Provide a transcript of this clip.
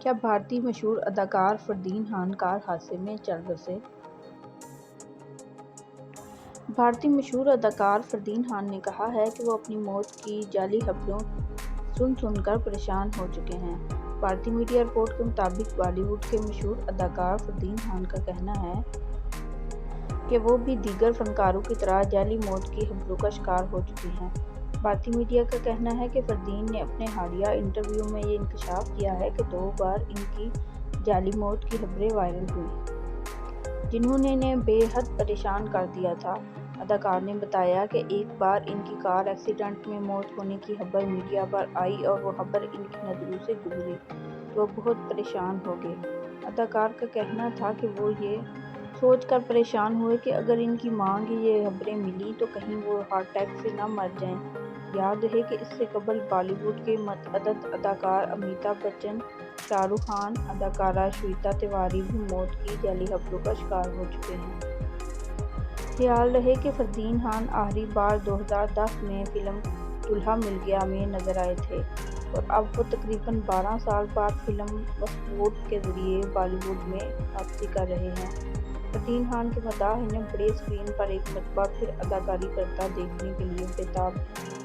کیا بھارتی مشہور اداکار فردین خان کار حادثے میں چل بسے؟ بھارتی مشہور اداکار فردین خان نے کہا ہے کہ وہ اپنی موت کی جعلی خبروں سن کر پریشان ہو چکے ہیں۔ بھارتی میڈیا رپورٹ کے مطابق بالی ووڈ کے مشہور اداکار فردین خان کا کہنا ہے کہ وہ بھی دیگر فنکاروں کی طرح جعلی موت کی خبروں کا شکار ہو چکے ہیں۔ بھارتی میڈیا کا کہنا ہے کہ فردین نے اپنے حالیہ انٹرویو میں یہ انکشاف کیا ہے کہ 2 بار ان کی جعلی موت کی خبریں وائرل ہوئیں، جنہوں نے انہیں بے حد پریشان کر دیا تھا۔ اداکار نے بتایا کہ ایک بار ان کی کار ایکسیڈنٹ میں موت ہونے کی خبر میڈیا پر آئی اور وہ خبر ان کی نظروں سے گزری تو وہ بہت پریشان ہو گئے۔ اداکار کا کہنا تھا کہ وہ یہ سوچ کر پریشان ہوئے کہ اگر ان کی ماں کی یہ خبریں ملیں تو کہیں وہ ہارٹ اٹیک سے نہ مر جائیں۔ یاد رہے کہ اس سے قبل بالی ووڈ کے متعدد اداکار امیتابھ بچن، شاہ رخ خان، اداکارہ شویتا تیواری بھی موت کی جعلی خبروں کا شکار ہو چکے ہیں۔ خیال رہے کہ فردین خان آخری بار 2010 میں فلم دولہا مل گیا میں نظر آئے تھے اور اب وہ تقریباً 12 سال بعد فلم وسپوٹ کے ذریعے بالی ووڈ میں واپسی کر رہے ہیں۔ فردین خان کے مداح انہیں بڑے اسکرین پر ایک مرتبہ پھر اداکاری کرتا دیکھنے کے لیے بے تاب ہیں۔